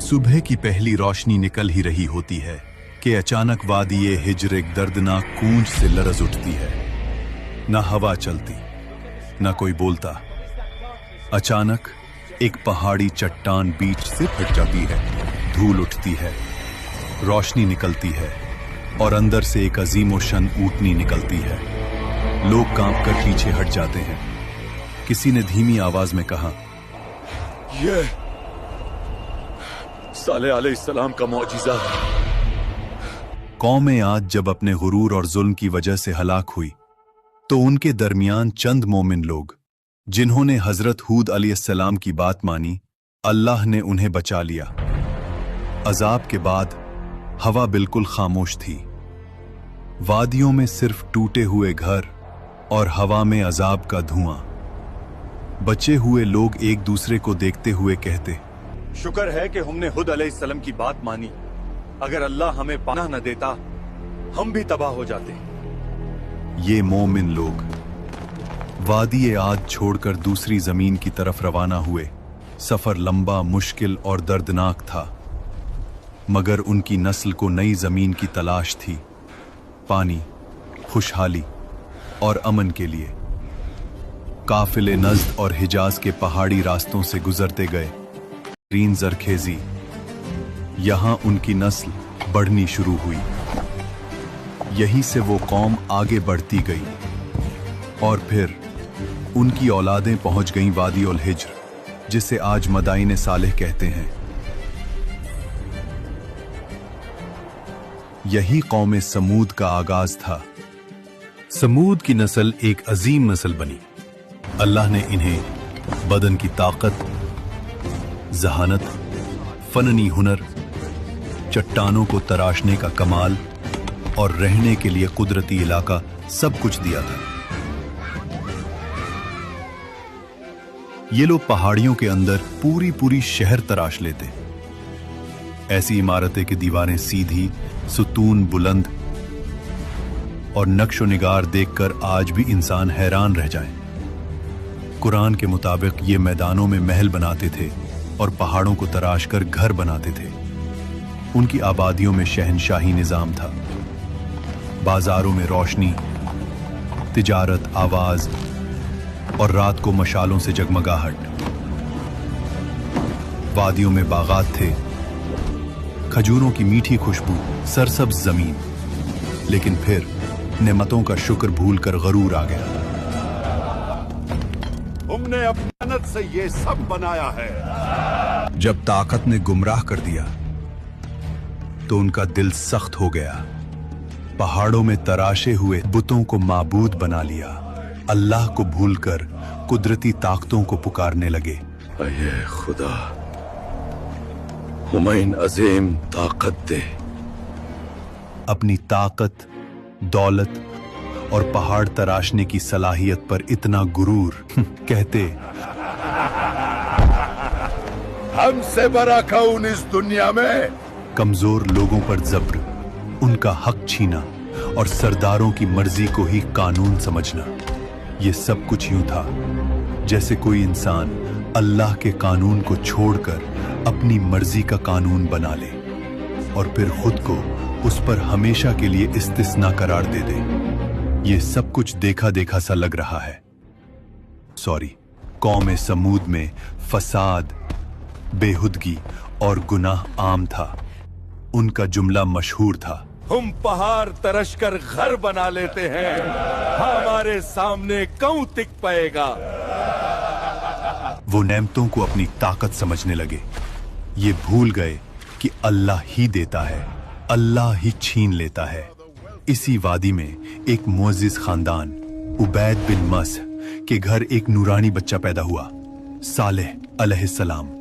सुबह की पहली रोशनी निकल ही रही होती है कि अचानक वादी हिज्र एक दर्दनाक गूंज से लरज उठती है। न हवा चलती, न कोई बोलता। अचानक एक पहाड़ी चट्टान बीच से फट जाती है, धूल उठती है, रोशनी निकलती है और अंदर से एक अजीमोशन ऊँटनी निकलती है। लोग कांपकर पीछे हट जाते हैं। किसी ने धीमी आवाज में कहा, ये साले अलैहिस्सलाम का मौजिज़ा है। कौमें आज जब अपने गुरूर और जुल्म की वजह से हलाक हुई तो उनके दरमियान चंद मोमिन लोग, जिन्होंने हजरत हूद अलैहिस्सलाम की बात मानी, अल्लाह ने उन्हें बचा लिया। अजाब के बाद हवा बिल्कुल खामोश थी। वादियों में सिर्फ टूटे हुए घर और हवा में अजाब का धुआं। बचे हुए लोग एक दूसरे को देखते हुए कहते, शुक्र है कि हमने हुद अलैहिस्सलाम की बात मानी। अगर अल्लाह हमें पनाह न देता, हम भी तबाह हो जाते। ये मोमिन लोग वादी आद छोड़कर दूसरी जमीन की तरफ रवाना हुए। सफर लंबा, मुश्किल और दर्दनाक था, मगर उनकी नस्ल को नई जमीन की तलाश थी, पानी, खुशहाली और अमन के लिए। काफिले नज़्द और हिजाज के पहाड़ी रास्तों से गुजरते गए। रीन जरखेजी, यहां उनकी नस्ल बढ़नी शुरू हुई। यहीं से वो कौम आगे बढ़ती गई और फिर उनकी औलादें पहुंच गईं वादी उल हिज्र, जिसे आज मदाइन सालेह कहते हैं। यही कौम समूद का आगाज था। समूद की नस्ल एक अजीम नस्ल बनी। अल्लाह ने इन्हें बदन की ताकत, जहानत, फननी हुनर, चट्टानों को तराशने का कमाल और रहने के लिए कुदरती इलाका सब कुछ दिया था। ये लोग पहाड़ियों के अंदर पूरी पूरी शहर तराश लेते। ऐसी इमारतें की दीवारें सीधी, सुतून बुलंद और नक्शो निगार देखकर आज भी इंसान हैरान रह जाए। कुरान के मुताबिक ये मैदानों में महल बनाते थे और पहाड़ों को तराश कर घर बनाते थे। उनकी आबादियों में शहनशाही निजाम था। बाजारों में रोशनी, तिजारत, आवाज और रात को मशालों से जगमगाहट। वादियों में बागात थे, खजूरों की मीठी खुशबू, सरसब्ज जमीन। लेकिन फिर नेमतों का शुक्र भूलकर गरूर आ गया। हमने अपनी मेहनत से ये सब बनाया है। जब ताकत ने गुमराह कर दिया तो उनका दिल सख्त हो गया। पहाड़ों में तराशे हुए बुतों को माबूद बना लिया। अल्लाह को भूलकर कुदरती ताकतों को पुकारने लगे। अये खुदा, हुमैन अजीम ताकत दे। अपनी ताकत, दौलत और पहाड़ तराशने की सलाहियत पर इतना गुरूर, कहते, हमसे बड़ा कौन इस दुनिया में। कमजोर लोगों पर जब्र, उनका हक छीना और सरदारों की मर्जी को ही कानून समझना, ये सब कुछ यूं था जैसे कोई इंसान अल्लाह के कानून को छोड़कर अपनी मर्जी का कानून बना ले और फिर खुद को उस पर हमेशा के लिए इस्तिस्ना करार दे दे। ये सब कुछ देखा देखा सा लग रहा है। कौम समूद में फसाद, बेहुदगी और गुनाह आम था। उनका जुमला मशहूर था, हम पहाड़ तरश कर घर बना लेते हैं, हमारे सामने कौन टिक पाएगा। वो नेमतों को अपनी ताकत समझने लगे। ये भूल गए कि अल्लाह ही देता है, अल्लाह ही छीन लेता है। इसी वादी में एक मुअज्जिज खानदान, उबैद बिन मस के घर एक नूरानी बच्चा पैदा हुआ, सालेह अलैहिस्सलाम।